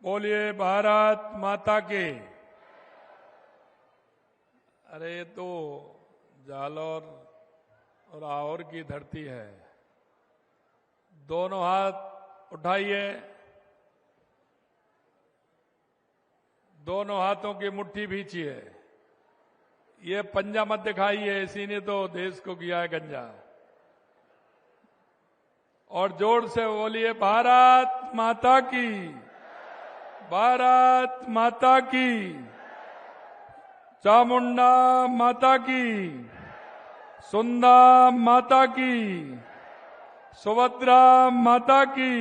बोलिए भारत माता की। अरे ये तो जालौर और आहोर की धरती है। दोनों हाथ उठाइए, दोनों हाथों की मुट्ठी भींचिए। ये पंजा मत दिखाइए, इसी ने तो देश को किया है गंजा। और जोर से बोलिए भारत माता की, भारत माता की, चामुंडा माता की, सुंदा माता की, सुभद्रा माता की,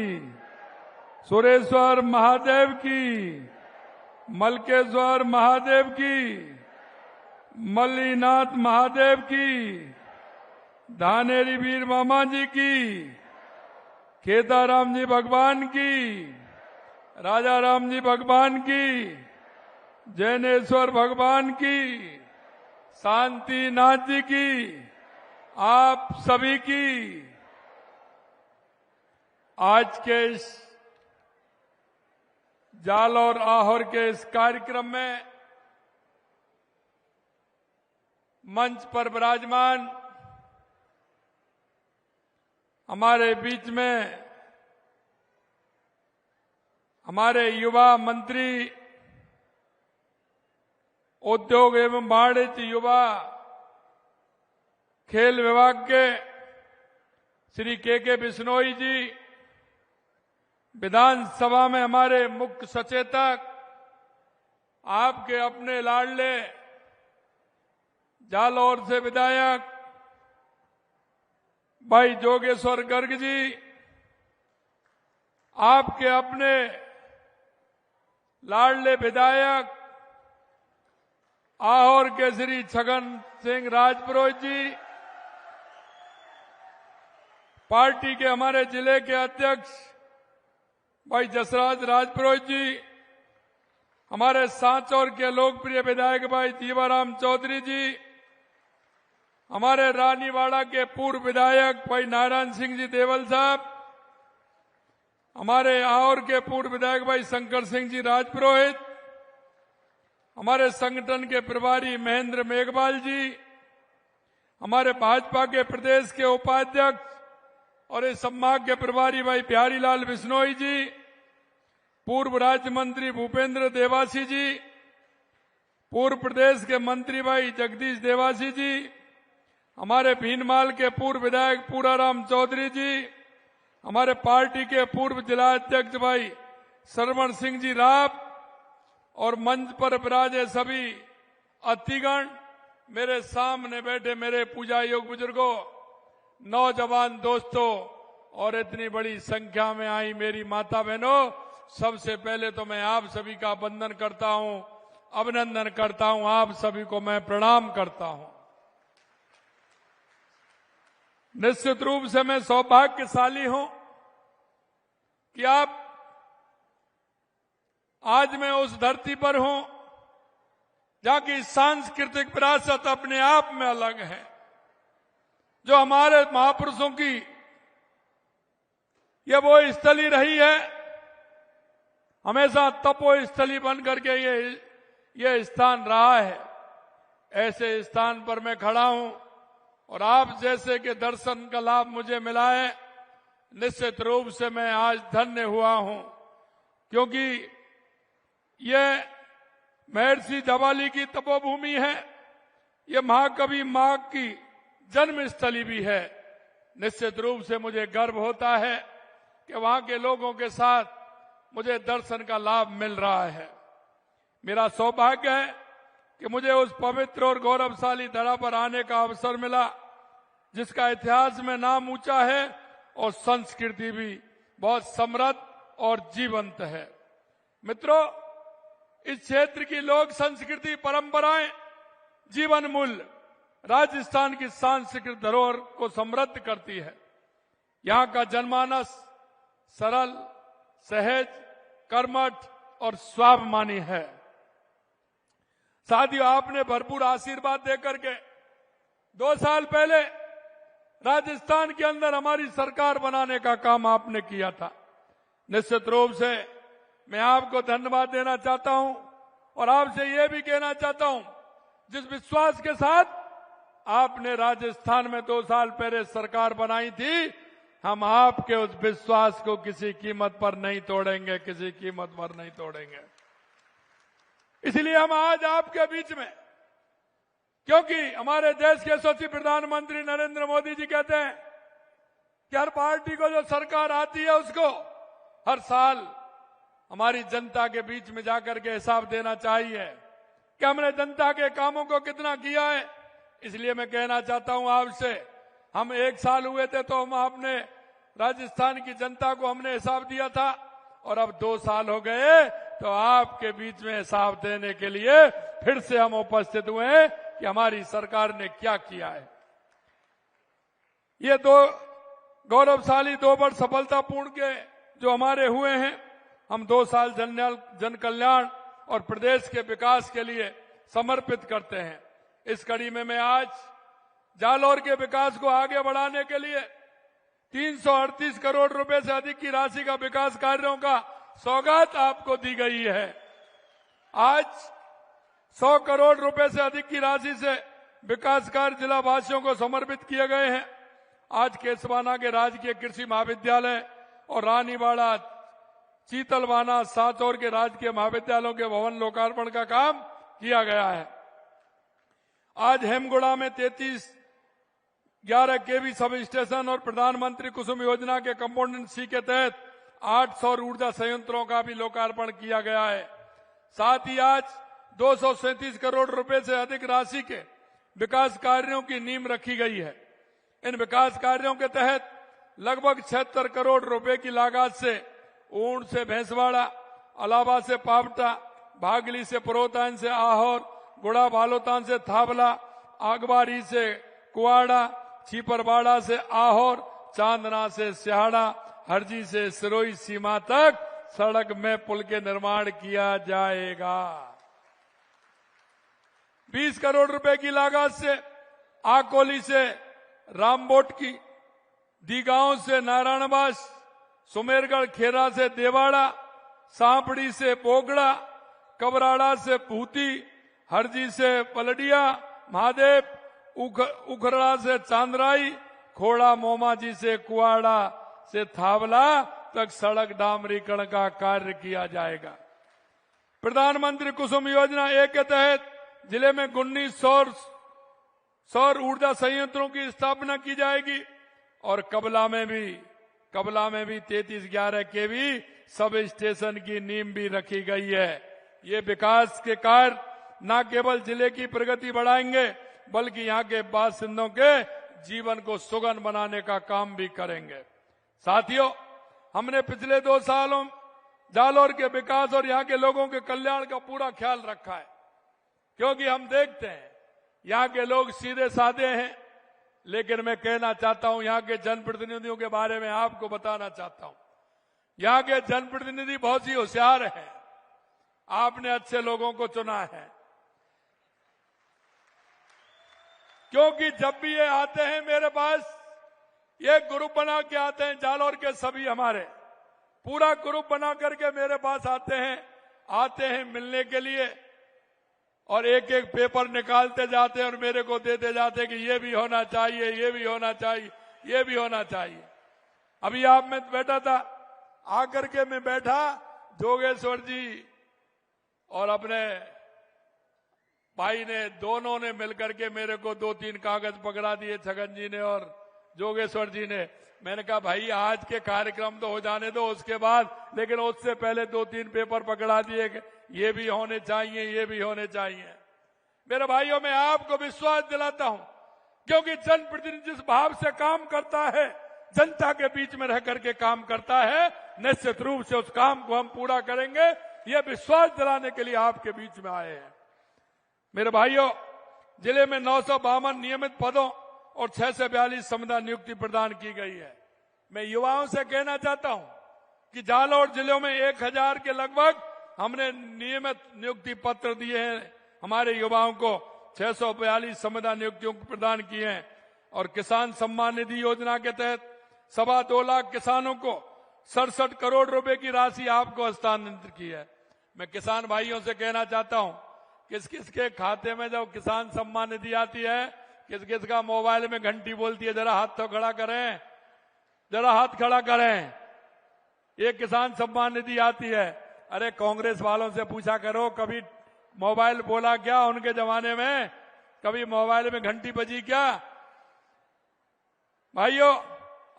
सुरेश्वर महादेव की, मलकेश्वर महादेव की, मल्लीनाथ महादेव की, धानेरी वीर मामा जी की, केदाराम जी भगवान की, राजा राम जी भगवान की, जैनेश्वर भगवान की, शांतिनाथ जी की, आप सभी की। आज के इस जालौर आहोर के इस कार्यक्रम में मंच पर विराजमान हमारे बीच में हमारे युवा मंत्री, उद्योग एवं वाणिज्य, युवा खेल विभाग के श्री के बिश्नोई जी, विधानसभा में हमारे मुख्य सचेतक, आपके अपने लाडले जालौर से विधायक भाई जोगेश्वर गर्ग जी, आपके अपने लाडले विधायक आहोर के श्री छगन सिंह राजपुरोहित जी, पार्टी के हमारे जिले के अध्यक्ष भाई जसराज राजपुरोहित जी, हमारे सांचौर के लोकप्रिय विधायक भाई जीवाराम चौधरी जी, हमारे रानीवाड़ा के पूर्व विधायक भाई नारायण सिंह जी देवल साहब, हमारे आहोर के पूर्व विधायक भाई शंकर सिंह जी राजपुरोहित, हमारे संगठन के प्रभारी महेंद्र मेघवाल जी, हमारे भाजपा के प्रदेश के उपाध्यक्ष और इस संभाग के प्रभारी भाई बिहारी लाल बिश्नोई जी, पूर्व राज्य मंत्री भूपेंद्र देवासी जी, पूर्व प्रदेश के मंत्री भाई जगदीश देवासी जी, हमारे भीनमाल के पूर्व विधायक पूराराम चौधरी जी, हमारे पार्टी के पूर्व जिला अध्यक्ष भाई सरवण सिंह जी राव और मंच पर विराजे सभी अतिथिगण, मेरे सामने बैठे मेरे पूजा योग बुजुर्गों, नौजवान दोस्तों और इतनी बड़ी संख्या में आई मेरी माता बहनों, सबसे पहले तो मैं आप सभी का वंदन करता हूं, अभिनंदन करता हूं, आप सभी को मैं प्रणाम करता हूं। निश्चित रूप से मैं सौभाग्यशाली हूं कि आप आज मैं उस धरती पर हूं जहां की सांस्कृतिक विरासत अपने आप में अलग है, जो हमारे महापुरुषों की यह वो स्थली रही है, हमेशा तपो स्थली बन करके ये स्थान रहा है। ऐसे स्थान पर मैं खड़ा हूं और आप जैसे के दर्शन का लाभ मुझे मिला है, निश्चित रूप से मैं आज धन्य हुआ हूं, क्योंकि यह महर्षि जवाली की तपोभूमि है, यह महाकवि मां की जन्मस्थली भी है। निश्चित रूप से मुझे गर्व होता है कि वहां के लोगों के साथ मुझे दर्शन का लाभ मिल रहा है। मेरा सौभाग्य है कि मुझे उस पवित्र और गौरवशाली धरा पर आने का अवसर मिला, जिसका इतिहास में नाम ऊंचा है और संस्कृति भी बहुत समृद्ध और जीवंत है। मित्रों, इस क्षेत्र की लोक संस्कृति, परंपराएं, जीवन मूल्य राजस्थान की सांस्कृतिक धरोहर को समृद्ध करती है। यहाँ का जनमानस सरल, सहज, कर्मठ और स्वाभिमानी है। साथियों, आपने भरपूर आशीर्वाद देकर के 2 साल पहले राजस्थान के अंदर हमारी सरकार बनाने का काम आपने किया था। निश्चित रूप से मैं आपको धन्यवाद देना चाहता हूं और आपसे ये भी कहना चाहता हूं, जिस विश्वास के साथ आपने राजस्थान में 2 साल पहले सरकार बनाई थी, हम आपके उस विश्वास को किसी कीमत पर नहीं तोड़ेंगे, किसी कीमत पर नहीं तोड़ेंगे। इसलिए हम आज आपके बीच में, क्योंकि हमारे देश के यशस्वी प्रधानमंत्री नरेंद्र मोदी जी कहते हैं कि हर पार्टी को जो सरकार आती है उसको हर साल हमारी जनता के बीच में जाकर के हिसाब देना चाहिए कि हमने जनता के कामों को कितना किया है। इसलिए मैं कहना चाहता हूं आपसे, हम 1 साल हुए थे तो हम आपने राजस्थान की जनता को हमने हिसाब दिया था, और अब 2 साल हो गए तो आपके बीच में हिसाब देने के लिए फिर से हम उपस्थित हुए हैं कि हमारी सरकार ने क्या किया है। ये 2 गौरवशाली 2 वर्ष सफलतापूर्ण के जो हमारे हुए हैं, हम 2 साल जन कल्याण और प्रदेश के विकास के लिए समर्पित करते हैं। इस कड़ी में मैं आज जालौर के विकास को आगे बढ़ाने के लिए 338 करोड़ रुपए से अधिक की राशि का विकास कार्यों का सौगात आपको दी गई है। आज 100 करोड़ रुपए से अधिक की राशि से विकास कार्य जिला वासियों को समर्पित किए गए हैं। आज केसवाना के राजकीय कृषि महाविद्यालय और रानीवाड़ा, चीतलवाना, साचौर के राजकीय महाविद्यालयों के भवन लोकार्पण का काम किया गया है। आज हेमगुड़ा में 3311 केवी सब स्टेशन और प्रधानमंत्री कुसुम योजना के कंपोनेंट सी के तहत 8 सौर ऊर्जा संयंत्रों का भी लोकार्पण किया गया है। साथ ही आज 237 करोड़ रुपए से अधिक राशि के विकास कार्यों की नींव रखी गई है। इन विकास कार्यों के तहत लगभग 76 करोड़ रुपए की लागत से ऊंट से भैंसवाड़ा, अलावा से पावटा, भागली से परोतान से आहोर, गुड़ा बालोतान से थावला, आगबारी से कुआड़ा, छीपरवाड़ा से आहोर, चांदना से सिहाड़ा, हरजी से सिरोई सीमा तक सड़क में पुल के निर्माण किया जाएगा। 20 करोड़ रुपए की लागत से आकोली से रामबोट की, दीगांव से नारायणबास, सुमेरगढ़ खेरा से देवाड़ा, सांपड़ी से पोगड़ा, कबराड़ा से भूती, हरजी से पलडिया, महादेव, उखरड़ा से चांदराई, खोड़ा मोमाजी से कुआड़ा से थावला तक सड़क डामरीकरण का कार्य किया जाएगा। प्रधानमंत्री कुसुम योजना 1 के तहत जिले में 19 सौर ऊर्जा संयंत्रों की स्थापना की जाएगी और कबला में भी 3311 केवी सब स्टेशन की नींव भी रखी गई है। ये विकास के कार्य न केवल जिले की प्रगति बढ़ाएंगे बल्कि यहाँ के बासिंदों के जीवन को सुगम बनाने का काम भी करेंगे। साथियों, हमने पिछले 2 सालों जालौर के विकास और यहाँ के लोगों के कल्याण का पूरा ख्याल रखा है, क्योंकि हम देखते हैं यहाँ के लोग सीधे साधे हैं। लेकिन मैं कहना चाहता हूं, यहाँ के जनप्रतिनिधियों के बारे में आपको बताना चाहता हूं, यहाँ के जनप्रतिनिधि बहुत ही होशियार हैं। आपने अच्छे लोगों को चुना है, क्योंकि जब भी ये आते हैं मेरे पास, ये ग्रुप बना के आते हैं। जालौर के सभी हमारे पूरा ग्रुप बना करके मेरे पास आते हैं मिलने के लिए, और एक एक पेपर निकालते जाते हैं और मेरे को देते जाते हैं कि ये भी होना चाहिए, ये भी होना चाहिए, ये भी होना चाहिए। अभी आप में बैठा था, आकर के मैं बैठा, जोगेश्वर जी और अपने भाई ने, दोनों ने मिलकर के मेरे को 2-3 कागज पकड़ा दिए, छगन जी ने और जोगेश्वर जी ने। मैंने कहा भाई आज के कार्यक्रम तो हो जाने दो, उसके बाद, लेकिन उससे पहले 2-3 पेपर पकड़ा दिए कि ये भी होने चाहिए, ये भी होने चाहिए। मेरे भाइयों, मैं आपको विश्वास दिलाता हूं, क्योंकि जनप्रतिनिधि जिस भाव से काम करता है, जनता के बीच में रह करके काम करता है, निश्चित रूप से उस काम को हम पूरा करेंगे। ये विश्वास दिलाने के लिए आपके बीच में आए हैं। मेरे भाइयों, जिले में 952 नियमित पदों और 642 संविदा नियुक्ति प्रदान की गई है। मैं युवाओं से कहना चाहता हूं कि जालौर जिले में 1000 के लगभग हमने नियमित नियुक्ति पत्र दिए हैं। हमारे युवाओं को 642 संविदा नियुक्तियों प्रदान की हैं और किसान सम्मान निधि योजना के तहत 2.25 लाख किसानों को 67 करोड़ रुपए की राशि आपको हस्तांतरित की है। मैं किसान भाइयों से कहना चाहता हूं, किस किस के खाते में जब किसान सम्मान निधि आती है, किस किस का मोबाइल में घंटी बोलती है, जरा हाथ तो खड़ा करें, जरा हाथ खड़ा करें। ये किसान सम्मान निधि आती है। अरे कांग्रेस वालों से पूछा करो, कभी मोबाइल बोला क्या उनके जमाने में? कभी मोबाइल में घंटी बजी क्या? भाइयों,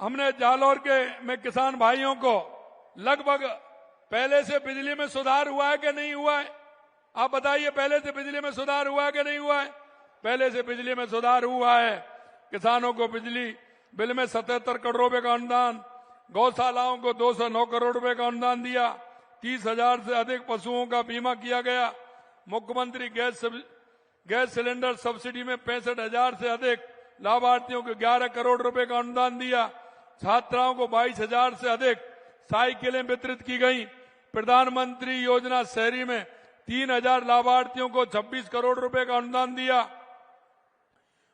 हमने जालौर के में किसान भाइयों को लगभग पहले से बिजली में सुधार हुआ है कि नहीं हुआ है? आप बताइए, पहले से बिजली में सुधार हुआ है कि नहीं हुआ है? पहले से बिजली में सुधार हुआ है। किसानों को बिजली बिल में 77 करोड़ रुपए का अनुदान, गौशालाओं को 209 करोड़ रुपए का अनुदान दिया, 30,000 से अधिक पशुओं का बीमा किया गया। मुख्यमंत्री गैस सिलेंडर सब्सिडी में 65,000 से अधिक लाभार्थियों को 11 करोड़ रुपए का अनुदान दिया। छात्राओं को 22,000 से अधिक साइकिलें वितरित की गई। प्रधानमंत्री योजना शहरी में 3,000 लाभार्थियों को 26 करोड़ रुपए का अनुदान दिया।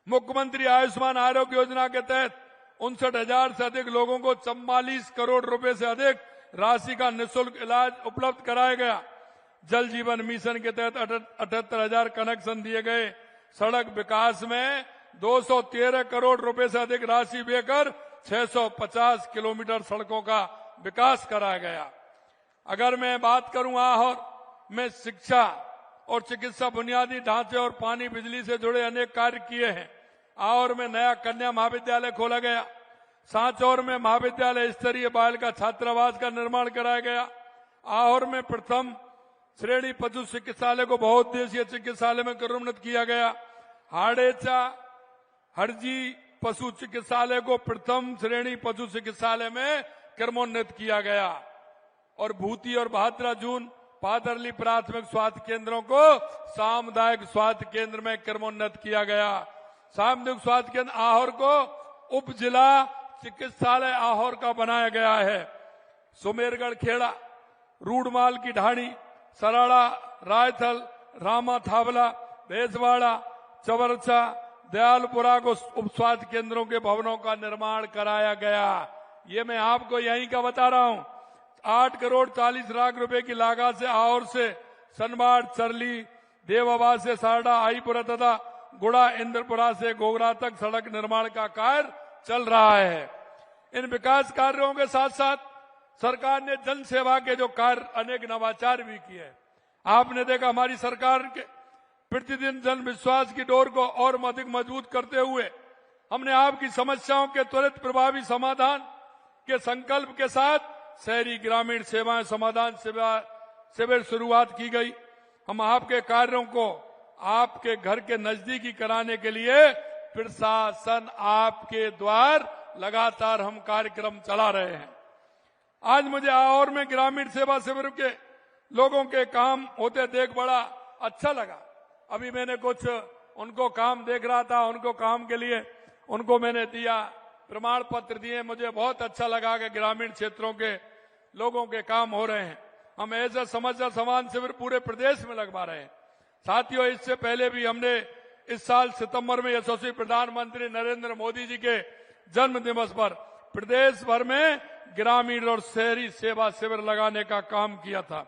मुख्यमंत्री आयुष्मान आरोग्य योजना के तहत 59,000 से अधिक लोगों को 44 करोड़ रुपए से अधिक राशि का निःशुल्क इलाज उपलब्ध कराया गया। जल जीवन मिशन के तहत 78,000 कनेक्शन दिए गए। सड़क विकास में 213 करोड़ रुपए से अधिक राशि देकर 650 किलोमीटर सड़कों का विकास कराया गया। अगर मैं बात करूं आहोर में शिक्षा और चिकित्सा, बुनियादी ढांचे और पानी बिजली से जुड़े अनेक कार्य किए हैं। आहोर में नया कन्या महाविद्यालय खोला गया। सांचौर में महाविद्यालय स्तरीय बालिका छात्रावास का निर्माण कराया गया। आहोर में प्रथम श्रेणी पशु चिकित्सालय को बहुउद्देशीय चिकित्सालय में करोन्नत किया गया। हाड़ेचा हरजी पशु चिकित्सालय को प्रथम श्रेणी पशु चिकित्सालय में क्रमोन्नत किया गया और भूती और बहादुरा जून पादरली प्राथमिक स्वास्थ्य केंद्रों को सामुदायिक स्वास्थ्य केंद्र में क्रमोन्नत किया गया। सामुदायिक स्वास्थ्य केंद्र आहोर को उप जिला चिकित्सालय आहोर का बनाया गया है। सुमेरगढ़ खेड़ा, रूडमाल की ढाणी, सराड़ा, रायथल, रामा थावला, भेजवाड़ा, चवरचा, दयालपुरा को उप स्वास्थ्य केंद्रों के भवनों का निर्माण कराया गया। ये मैं आपको यहीं का बता रहा हूं। 8 करोड़ 40 लाख रुपए की लागत से आहोर से सनबाड़, चरली, देवाबाद से सारडा, आईपुरा तथा गुड़ा इंद्रपुरा से गोगरा तक सड़क निर्माण का कार्य चल रहा है। इन विकास कार्यों के साथ साथ सरकार ने जन सेवा के जो कार्य अनेक नवाचार भी किए। आपने देखा, हमारी सरकार के प्रतिदिन जन विश्वास की डोर को और अधिक मजबूत करते हुए हमने आपकी समस्याओं के त्वरित प्रभावी समाधान के संकल्प के साथ शहरी ग्रामीण सेवाएं समाधान शिविर शुरुआत की गई। हम आपके कार्यों को आपके घर के नजदीकी कराने के लिए प्रशासन आपके द्वार लगातार हम कार्यक्रम चला रहे हैं। आज मुझे आहोर में ग्रामीण सेवा शिविर के लोगों के काम होते देख बड़ा अच्छा लगा। अभी मैंने कुछ उनको काम देख रहा था, उनको काम के लिए उनको मैंने दिया, प्रमाण पत्र दिए। मुझे बहुत अच्छा लगा कि ग्रामीण क्षेत्रों के लोगों के काम हो रहे हैं। हम ऐसे समस्या समाधान शिविर पूरे प्रदेश में लगवा रहे हैं। साथियों, इससे पहले भी हमने इस साल सितंबर में यशस्वी प्रधानमंत्री नरेंद्र मोदी जी के जन्म दिवस पर प्रदेश भर में ग्रामीण और शहरी सेवा शिविर लगाने का काम किया था।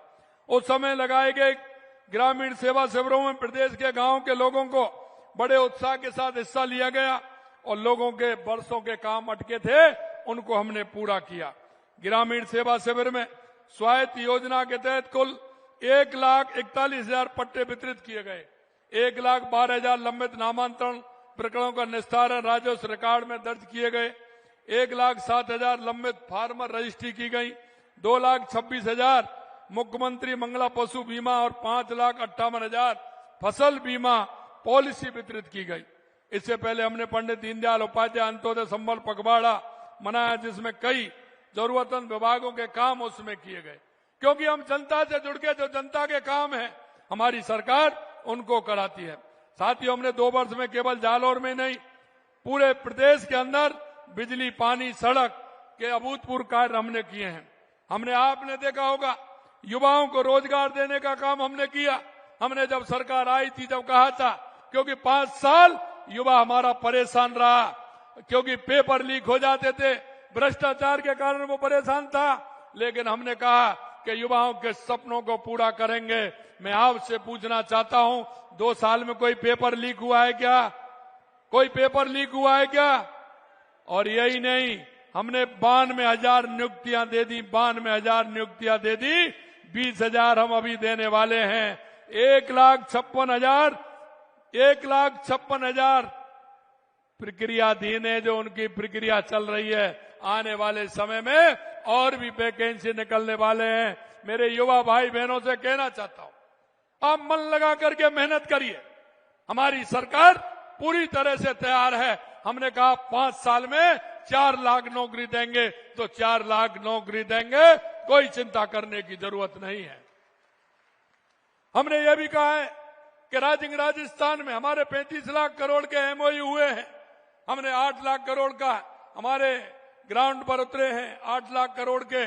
उस समय लगाए गए ग्रामीण सेवा शिविरों में प्रदेश के गांव के लोगों को बड़े उत्साह के साथ हिस्सा लिया गया और लोगों के बरसों के काम अटके थे, उनको हमने पूरा किया। ग्रामीण सेवा शिविर में स्वायत्त योजना के तहत कुल 1,41,000 पट्टे वितरित किए गए। 1,12,000 लंबित नामांतरण प्रकरणों का निस्तारण राजस्व रिकॉर्ड में दर्ज किए गए। 1,07,000 लंबित फार्मर रजिस्ट्री की गई। 2,26,000 मुख्यमंत्री मंगला पशु बीमा और 5,58,000 फसल बीमा पॉलिसी वितरित की गई। इससे पहले हमने पंडित दीनदयाल उपाध्याय अंत्योदय संबल पखवाड़ा मनाया, जिसमें कई जरूरतमंद विभागों के काम उसमें किए गए। क्योंकि हम जनता से जुड़ के जो जनता के काम है हमारी सरकार उनको कराती है। साथियों, हमने 2 वर्ष में केवल जालौर में नहीं, पूरे प्रदेश के अंदर बिजली, पानी, सड़क के अभूतपूर्व कार्य हमने किए हैं। हमने, आपने देखा होगा, युवाओं को रोजगार देने का काम हमने किया। हमने जब सरकार आई थी जब कहा था, क्योंकि 5 साल युवा हमारा परेशान रहा, क्योंकि पेपर लीक हो जाते थे, भ्रष्टाचार के कारण वो परेशान था। लेकिन हमने कहा कि युवाओं के सपनों को पूरा करेंगे। मैं आपसे पूछना चाहता हूं, 2 साल में कोई पेपर लीक हुआ है क्या? कोई पेपर लीक हुआ है क्या? और यही नहीं, हमने 92,000 नियुक्तियां दे दी, 92,000 नियुक्तियां दे दी। 20,000 हम अभी देने वाले हैं। 1,56,000 प्रक्रियाधीन है, जो उनकी प्रक्रिया चल रही है। आने वाले समय में और भी वैकेंसी निकलने वाले हैं। मेरे युवा भाई बहनों से कहना चाहता हूं, आप मन लगा करके मेहनत करिए। हमारी सरकार पूरी तरह से तैयार है। हमने कहा 5 साल में 4 लाख नौकरी देंगे, तो 4 लाख नौकरी देंगे, कोई चिंता करने की जरूरत नहीं है। हमने यह भी कहा है कि राजस्थान में हमारे 35 लाख करोड़ के एमओयू हुए हैं। हमने 8 लाख करोड़ का हमारे ग्राउंड पर उतरे हैं, 8 लाख करोड़ के।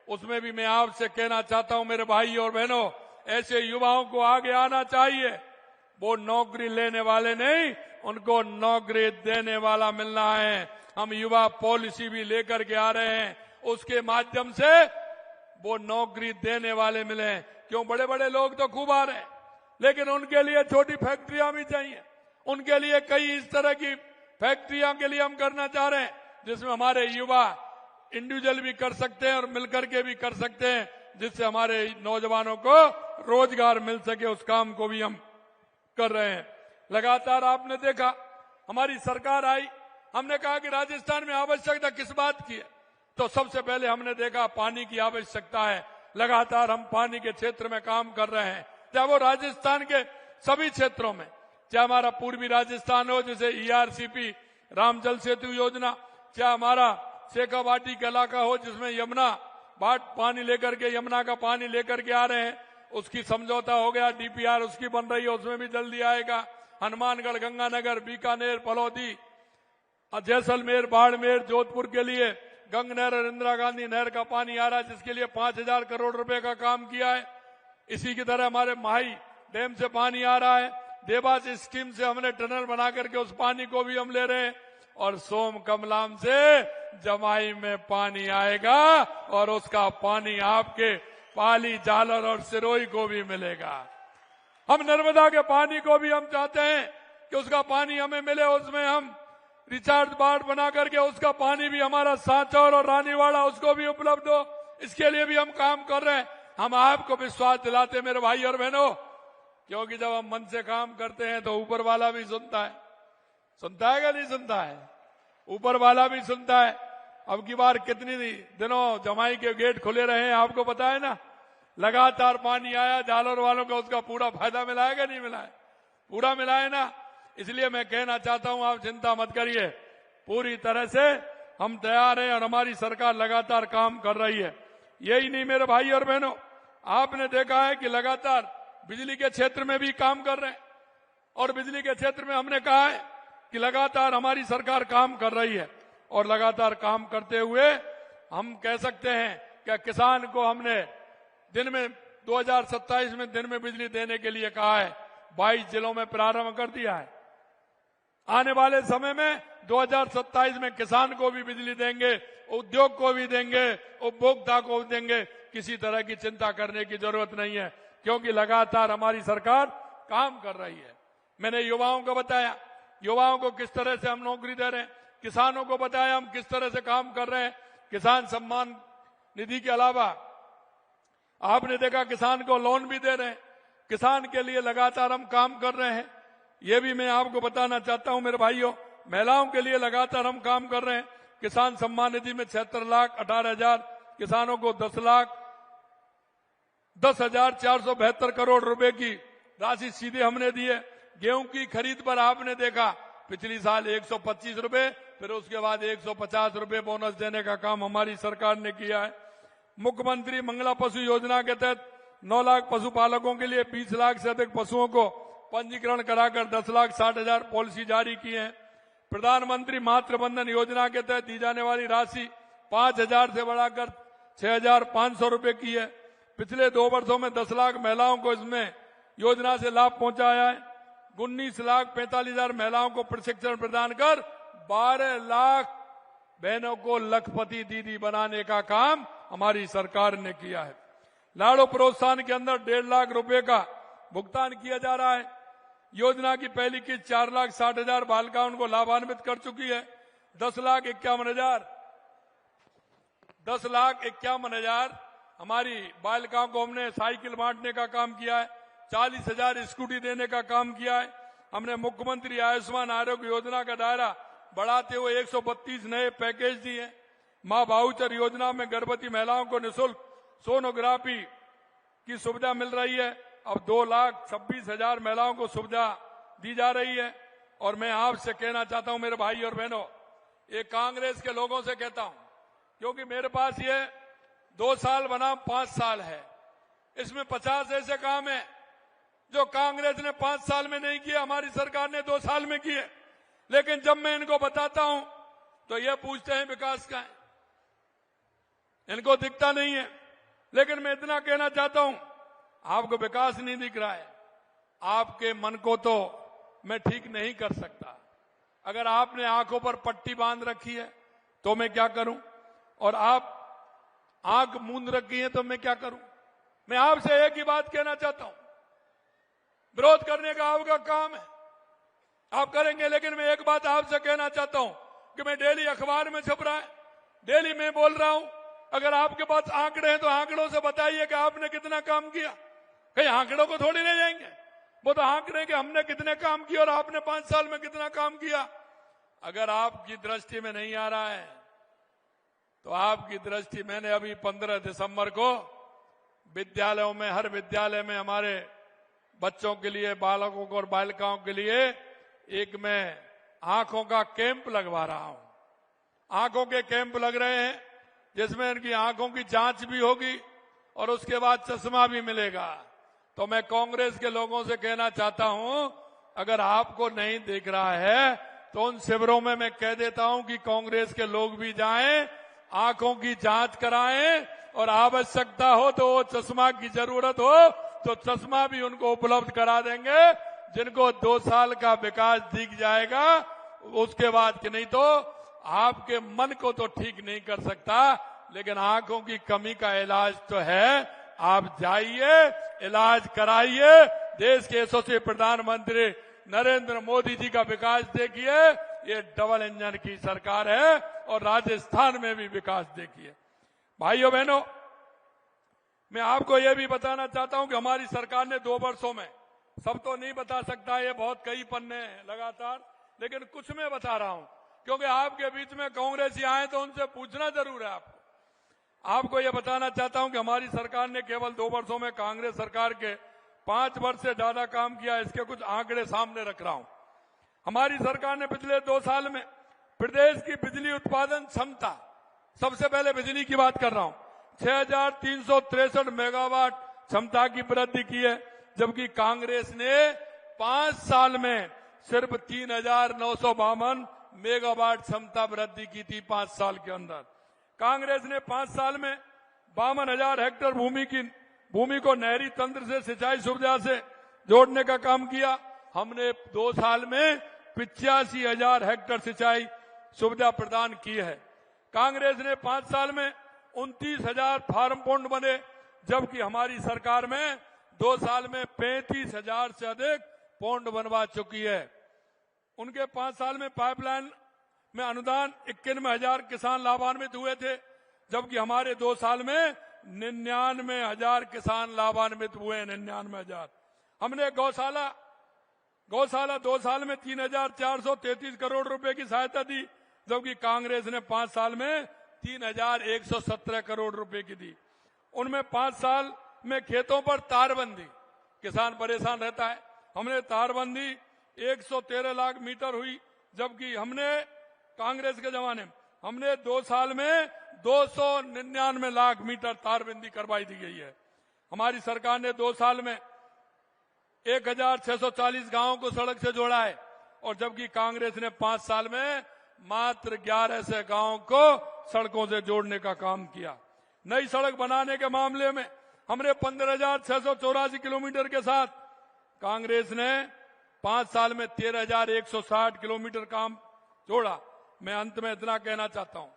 उसमें भी मैं आपसे कहना चाहता हूं मेरे भाई और बहनों, ऐसे युवाओं को आगे आना चाहिए। वो नौकरी लेने वाले नहीं, उनको नौकरी देने वाला मिलना है। हम युवा पॉलिसी भी लेकर के आ रहे हैं, उसके माध्यम से वो नौकरी देने वाले मिले। क्यों? बड़े बड़े लोग तो खूब आ रहे हैं, लेकिन उनके लिए छोटी फैक्ट्रियां भी चाहिए। उनके लिए कई इस तरह की फैक्ट्रियां के लिए हम करना चाह रहे हैं, जिसमें हमारे युवा इंडिविजुअल भी कर सकते हैं और मिलकर के भी कर सकते हैं, जिससे हमारे नौजवानों को रोजगार मिल सके। उस काम को भी हम कर रहे हैं। लगातार आपने देखा, हमारी सरकार आई, हमने कहा कि राजस्थान में आवश्यकता किस बात की है, तो सबसे पहले हमने देखा पानी की आवश्यकता है। लगातार हम पानी के क्षेत्र में काम कर रहे हैं, चाहे वो राजस्थान के सभी क्षेत्रों में, चाहे हमारा पूर्वी राजस्थान हो, जैसे ERCP राम जल सेतु योजना, चाहे हमारा शेखावाटी का इलाका हो, जिसमें यमुना बाट पानी लेकर के, यमुना का पानी लेकर के आ रहे हैं, उसकी समझौता हो गया। DPR उसकी बन रही है, उसमें भी जल्दी आएगा। हनुमानगढ़, गंगानगर, बीकानेर, फलौदी, जैसलमेर, बाड़मेर, जोधपुर के लिए गंगनहर और इंदिरा गांधी नहर का पानी आ रहा है, जिसके लिए 5,000 करोड़ रुपए का काम किया है। इसी की तरह हमारे माही डैम से पानी आ रहा है। देवास स्कीम से हमने टनल बना करके उस पानी को भी हम ले रहे हैं। और सोम कमलाम से जमाई में पानी आएगा, और उसका पानी आपके पाली, जालर और सिरोही को भी मिलेगा। हम नर्मदा के पानी को भी हम चाहते हैं कि उसका पानी हमें मिले, उसमें हम रिचार्ज बाड़ बना करके उसका पानी भी हमारा सांचौर और रानीवाड़ा उसको भी उपलब्ध हो। इसके लिए भी हम काम कर रहे हैं। हम आपको विश्वास दिलाते मेरे भाई और बहनों, क्योंकि जब हम मन से काम करते हैं तो ऊपर वाला भी सुनता है। सुनता है कि नहीं सुनता है? ऊपर वाला भी सुनता है। अब की बार कितनी दिनों जमाई के गेट खुले रहे हैं, आपको पता है ना। लगातार पानी आया, जालौर वालों को उसका पूरा फायदा मिला है कि नहीं मिला है? पूरा मिला है ना। इसलिए मैं कहना चाहता हूं, आप चिंता मत करिए, पूरी तरह से हम तैयार हैं और हमारी सरकार लगातार काम कर रही है। यही नहीं मेरे भाई और बहनों, आपने देखा है कि लगातार बिजली के क्षेत्र में भी काम कर रहे हैं, और बिजली के क्षेत्र में हमने कहा है कि लगातार हमारी सरकार काम कर रही है। और लगातार काम करते हुए हम कह सकते हैं कि किसान को हमने दिन में 2027 में दिन में बिजली देने के लिए कहा है। 22 जिलों में प्रारंभ कर दिया है। आने वाले समय में 2027 में किसान को भी बिजली देंगे, उद्योग को भी देंगे, उपभोक्ता को भी देंगे। किसी तरह की चिंता करने की जरूरत नहीं है, क्योंकि लगातार हमारी सरकार काम कर रही है। मैंने युवाओं को बताया, युवाओं को किस तरह से हम नौकरी दे रहे हैं। किसानों को बताया हम किस तरह से काम कर रहे हैं। किसान सम्मान निधि के अलावा आपने देखा किसान को लोन भी दे रहे हैं। किसान के लिए लगातार हम काम कर रहे हैं। ये भी मैं आपको बताना चाहता हूं मेरे भाइयों, महिलाओं के लिए लगातार हम काम कर रहे हैं। किसान सम्मान निधि में 76,18,000 किसानों को 10,472 करोड़ रुपए की राशि सीधे हमने दी है। गेहूं की खरीद पर आपने देखा पिछली साल 125 रुपए, फिर उसके बाद 150 रुपए बोनस देने का काम हमारी सरकार ने किया है। मुख्यमंत्री मंगला पशु योजना के तहत 9 लाख पशुपालकों के लिए 20 लाख से अधिक पशुओं को पंजीकरण कराकर 10,60,000 पॉलिसी जारी की है। प्रधानमंत्री मातृ बंधन योजना के तहत दी जाने वाली राशि 5,000 से बढ़ाकर 6,500 रुपए की है। पिछले 2 वर्षों में 10 लाख महिलाओं को इसमें योजना से लाभ पहुंचाया है। 19,45,000 महिलाओं को प्रशिक्षण प्रदान कर 12 लाख बहनों को लखपति दीदी बनाने का काम हमारी सरकार ने किया है। लाड़ो प्रोत्साहन के अंदर 1.5 लाख रुपए का भुगतान किया जा रहा है। योजना की पहली किस्त 4,60,000 बालिकाओं को लाभान्वित कर चुकी है। 10,51,000 हमारी बालिकाओं को हमने साइकिल बांटने का काम किया है। 40,000 स्कूटी देने का काम किया है। हमने मुख्यमंत्री आयुष्मान आरोग्य योजना का दायरा बढ़ाते हुए 132 नए पैकेज दिए। मां वाउचर योजना में गर्भवती महिलाओं को निःशुल्क सोनोग्राफी की सुविधा मिल रही है। अब 2,26,000 महिलाओं को सुविधा दी जा रही है। और मैं आपसे कहना चाहता हूं मेरे भाई और बहनों, ये कांग्रेस के लोगों से कहता हूं, क्योंकि मेरे पास ये 2 साल बना 5 साल है, इसमें 50 ऐसे काम है जो कांग्रेस ने 5 साल में नहीं किए, हमारी सरकार ने 2 साल में किए। लेकिन जब मैं इनको बताता हूं तो ये पूछते हैं विकास का है, इनको दिखता नहीं है। लेकिन मैं इतना कहना चाहता हूं, आपको विकास नहीं दिख रहा है, आपके मन को तो मैं ठीक नहीं कर सकता। अगर आपने आंखों पर पट्टी बांध रखी है तो मैं क्या करूं, और आप आंख मूंद रखी है तो मैं क्या करूं। मैं आपसे एक ही बात कहना चाहता हूं, विरोध करने का आपका काम है, आप करेंगे। लेकिन मैं एक बात आपसे कहना चाहता हूं कि मैं डेली अखबार में छप रहा है, डेली मैं बोल रहा हूं। अगर आपके पास आंकड़े हैं तो आंकड़ों से बताइए कि आपने कितना काम किया। कहीं आंकड़ों को थोड़ी ले जाएंगे, वो तो आंकड़े कि हमने कितने काम किया और आपने 5 साल में कितना काम किया। अगर आपकी दृष्टि में नहीं आ रहा है तो आपकी दृष्टि, मैंने अभी 15 दिसंबर को विद्यालयों में, हर विद्यालय में हमारे बच्चों के लिए, बालकों को और बालिकाओं के लिए एक मैं आंखों का कैंप लगवा रहा हूं। आंखों के कैंप लग रहे हैं जिसमें इनकी आंखों की जांच भी होगी और उसके बाद चश्मा भी मिलेगा। तो मैं कांग्रेस के लोगों से कहना चाहता हूं, अगर आपको नहीं दिख रहा है तो उन शिविरों में मैं कह देता हूं कि कांग्रेस के लोग भी जाएं, आंखों की जांच कराएं, और आवश्यकता हो तो चश्मा की जरूरत हो तो चश्मा भी उनको उपलब्ध करा देंगे, जिनको 2 साल का विकास दिख जाएगा उसके बाद। कि नहीं तो आपके मन को तो ठीक नहीं कर सकता, लेकिन आंखों की कमी का इलाज तो है। आप जाइए, इलाज कराइए। देश के यशस्वी प्रधानमंत्री नरेंद्र मोदी जी का विकास देखिए, ये डबल इंजन की सरकार है, और राजस्थान में भी विकास देखिए। भाइयों बहनों, मैं आपको यह भी बताना चाहता हूं कि हमारी सरकार ने 2 वर्षों में, सब तो नहीं बता सकता, ये बहुत कई पन्ने हैं लगातार, लेकिन कुछ मैं बता रहा हूं क्योंकि आपके बीच में कांग्रेसी आए तो उनसे पूछना जरूर है आपको यह बताना चाहता हूं कि हमारी सरकार ने केवल 2 वर्षों में कांग्रेस सरकार के 5 वर्ष से ज्यादा काम किया। इसके कुछ आंकड़े सामने रख रहा हूं। हमारी सरकार ने पिछले 2 साल में प्रदेश की बिजली उत्पादन क्षमता, सबसे पहले बिजली की बात कर रहा हूं, 6,363 मेगावाट क्षमता की वृद्धि की है, जबकि कांग्रेस ने 5 साल में सिर्फ 3,952 मेगावाट क्षमता वृद्धि की थी। 5 साल के अंदर कांग्रेस ने 5 साल में 52,000 हेक्टेयर भूमि को नहरी तंत्र से सिंचाई सुविधा से जोड़ने का काम किया। हमने 2 साल में 85,000 हेक्टेयर सिंचाई सुविधा प्रदान की है। कांग्रेस ने 5 साल में 29,000 फार्म पॉन्ड बने, जबकि हमारी सरकार में 2 साल में 35,000 से अधिक पॉन्ड बनवा चुकी है। उनके 5 साल में पाइपलाइन में अनुदान 91,000 किसान लाभान्वित हुए थे, जबकि हमारे 2 साल में 99,000 किसान लाभान्वित हुए। 99,000। हमने गौशाला 2 साल में 3,433 करोड़ रुपए की सहायता दी, जबकि कांग्रेस ने 5 साल में 3,117 करोड़ रुपए की दी। उनमें 5 साल में खेतों पर तारबंदी, किसान परेशान रहता है, हमने तारबंदी 113 लाख मीटर हुई, जबकि हमने कांग्रेस के जमाने में हमने 2 साल में 299 लाख मीटर तारबंदी करवाई दी गई है। हमारी सरकार ने 2 साल में 1,640 गांवों को सड़क से जोड़ा है, और जबकि कांग्रेस ने 5 साल में मात्र 11 से गांवों को सड़कों से जोड़ने का काम किया। नई सड़क बनाने के मामले में हमने 15,684 किलोमीटर के साथ, कांग्रेस ने 5 साल में 13,160 किलोमीटर काम जोड़ा। मैं अंत में इतना कहना चाहता हूं,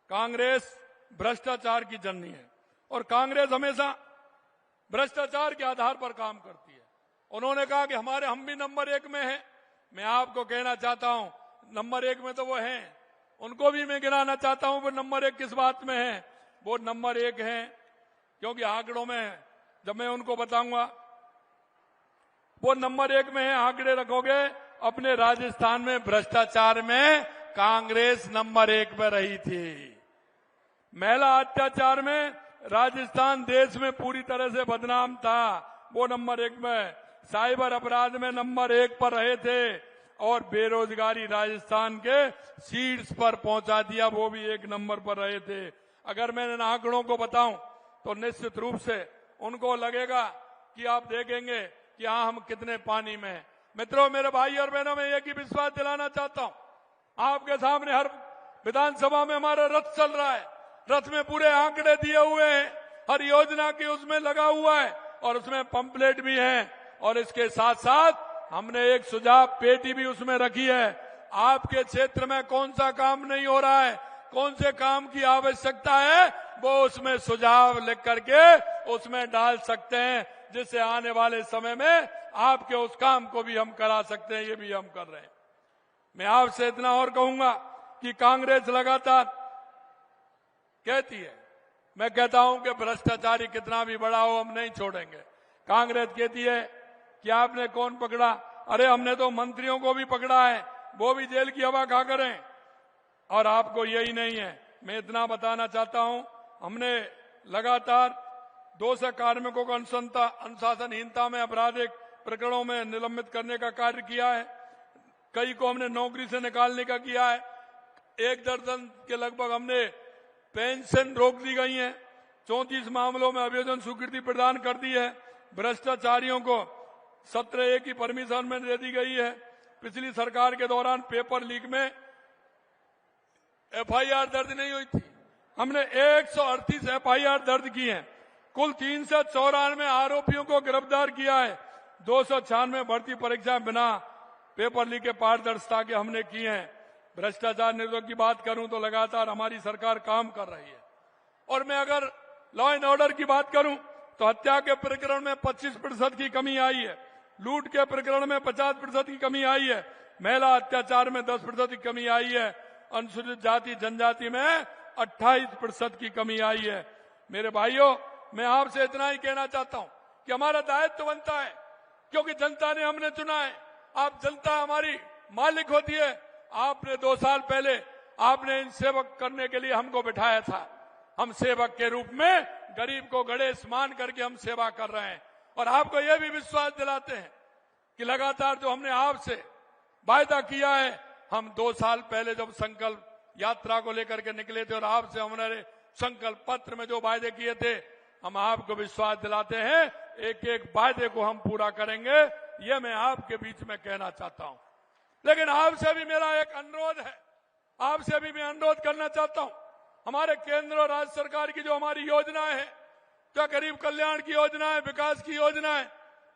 कांग्रेस भ्रष्टाचार की जननी है और कांग्रेस हमेशा भ्रष्टाचार के आधार पर काम करती है। उन्होंने कहा कि हम भी नंबर 1 में हैं। मैं आपको कहना चाहता हूं, नंबर 1 में तो वो हैं, उनको भी मैं गिनाना चाहता हूं। वो नंबर 1 किस बात में है? वो नंबर 1 हैं क्योंकि आंकड़ों में, जब मैं उनको बताऊंगा, वो नंबर 1 में है। आंकड़े रखोगे, अपने राजस्थान में भ्रष्टाचार में कांग्रेस नंबर 1 पर रही थी। महिला अत्याचार में राजस्थान देश में पूरी तरह से बदनाम था, वो नंबर 1 में। साइबर अपराध में नंबर 1 पर रहे थे और बेरोजगारी राजस्थान के शीर्ष पर पहुंचा दिया, वो भी 1 नंबर पर रहे थे। अगर मैं इन आंकड़ों को बताऊं तो निश्चित रूप से उनको लगेगा कि आप देखेंगे कि हाँ, हम कितने पानी में हैं। मित्रों, मेरे भाई और बहनों, मैं एक ही विश्वास दिलाना चाहता हूं, आपके सामने हर विधानसभा में हमारा रथ चल रहा है। रथ में पूरे आंकड़े दिए हुए हैं, हर योजना की उसमें लगा हुआ है और उसमें पंपलेट भी है। और इसके साथ साथ हमने एक सुझाव पेटी भी उसमें रखी है। आपके क्षेत्र में कौन सा काम नहीं हो रहा है, कौन से काम की आवश्यकता है, वो उसमें सुझाव लिख करके उसमें डाल सकते हैं, जिससे आने वाले समय में आपके उस काम को भी हम करा सकते हैं। ये भी हम कर रहे हैं। मैं आपसे इतना और कहूंगा कि कांग्रेस लगातार कहती है, मैं कहता हूं कि भ्रष्टाचारी कितना भी बड़ा हो, हम नहीं छोड़ेंगे। कांग्रेस कहती है कि आपने कौन पकड़ा? अरे, हमने तो मंत्रियों को भी पकड़ा है, वो भी जेल की हवा खा करें। और आपको यही नहीं है, मैं इतना बताना चाहता हूं, हमने लगातार 200 कार्मिकों को अनुशासनहीनता में आपराधिक प्रकरणों में निलंबित करने का कार्य किया है। कई को हमने नौकरी से निकालने का किया है। 1 दर्जन के लगभग हमने पेंशन रोक दी गई है। 34 मामलों में अभियोजन स्वीकृति प्रदान कर दी है। भ्रष्टाचारियों को 17A की परमिशन में दे दी गई है। पिछली सरकार के दौरान पेपर लीक में FIR दर्ज नहीं हुई थी, हमने 138 FIR दर्ज की है। कुल 394 आरोपियों को गिरफ्तार किया है। 296 भर्ती परीक्षा बिना पेपर लीक के पारदर्शिता के हमने की है। भ्रष्टाचार निरोधक की बात करूं तो लगातार हमारी सरकार काम कर रही है। और मैं अगर लॉ एंड ऑर्डर की बात करूं तो हत्या के प्रकरण में 25% की कमी आई है, लूट के प्रकरण में 50% की कमी आई है, महिला अत्याचार में 10% की कमी आई है, अनुसूचित जाति जनजाति में 28% की कमी आई है। मेरे भाइयों, मैं आपसे इतना ही कहना चाहता हूं कि हमारा दायित्व बनता है, क्योंकि जनता ने हमने चुना है। आप जनता हमारी मालिक होती है। आपने 2 साल पहले आपने इन सेवक करने के लिए हमको बिठाया था। हम सेवक के रूप में गरीब को गणेश मान करके हम सेवा कर रहे हैं। और आपको यह भी विश्वास दिलाते हैं कि लगातार जो हमने आपसे वायदा किया है, हम 2 साल पहले जब संकल्प यात्रा को लेकर के निकले थे और आपसे हमारे संकल्प पत्र में जो वायदे किए थे, हम आपको विश्वास दिलाते हैं एक एक वायदे को हम पूरा करेंगे। ये मैं आपके बीच में कहना चाहता हूं। लेकिन आपसे भी मेरा एक अनुरोध है, आपसे भी मैं अनुरोध करना चाहता हूं। हमारे केंद्र और राज्य सरकार की जो हमारी योजनाएं हैं, क्या गरीब कल्याण की योजनाएं, विकास की योजनाएं,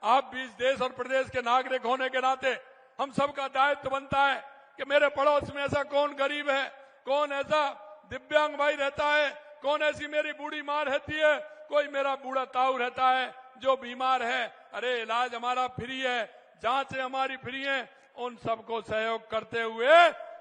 आप भी इस देश और प्रदेश के नागरिक होने के नाते हम सबका दायित्व बनता है कि मेरे पड़ोस में ऐसा कौन गरीब है, कौन ऐसा दिव्यांग भाई रहता है, कौन ऐसी मेरी बूढ़ी मां रहती है, कोई मेरा बूढ़ा ताऊ रहता है जो बीमार है। अरे, इलाज हमारा फ्री है, जांचें हमारी फ्री है। उन सबको सहयोग करते हुए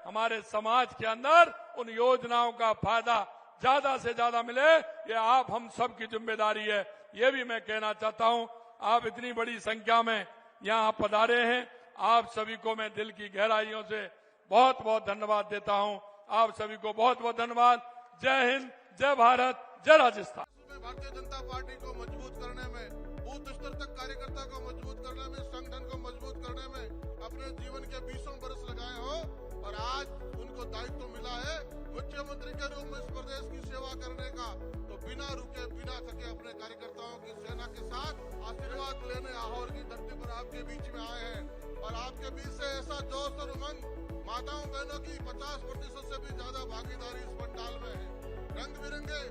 हमारे समाज के अंदर उन योजनाओं का फायदा ज्यादा से ज्यादा मिले, ये आप हम सब की जिम्मेदारी है। ये भी मैं कहना चाहता हूं। आप इतनी बड़ी संख्या में यहां पधारे हैं, आप सभी को मैं दिल की गहराइयों से बहुत बहुत धन्यवाद देता हूं। आप सभी को बहुत बहुत धन्यवाद। जय हिंद, जय भारत, जय राजस्थान। भारतीय जनता पार्टी को मजबूत करने में, बूथ स्तर तक कार्यकर्ता को मजबूत करने में, संगठन को मजबूत करने में अपने जीवन के 20 बरस लगाए हो और आज उनको दायित्व मिला है मुख्यमंत्री के रूप में इस प्रदेश की सेवा करने का, तो बिना रुके बिना थके अपने कार्यकर्ताओं की सेना के साथ आशीर्वाद लेने आहोर की धरती पर आपके बीच में आए हैं। और आपके बीच से ऐसा जोश और उमंग, माताओं बहनों की 50% से भी ज्यादा भागीदारी इस पंडाल में है। रंग बिरंगे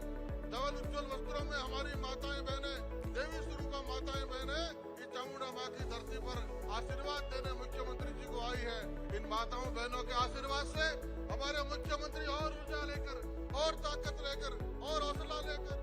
धवल उज्ज्वल वस्त्रों में हमारी माताएं बहनें, देवी स्वरूपा माताएं बहनें इस चामुंडा मां की धरती पर आशीर्वाद देने मुख्यमंत्री जी को आई है। इन माताओं बहनों के आशीर्वाद से हमारे मुख्यमंत्री और ऊर्जा लेकर और ताकत लेकर और हौसला लेकर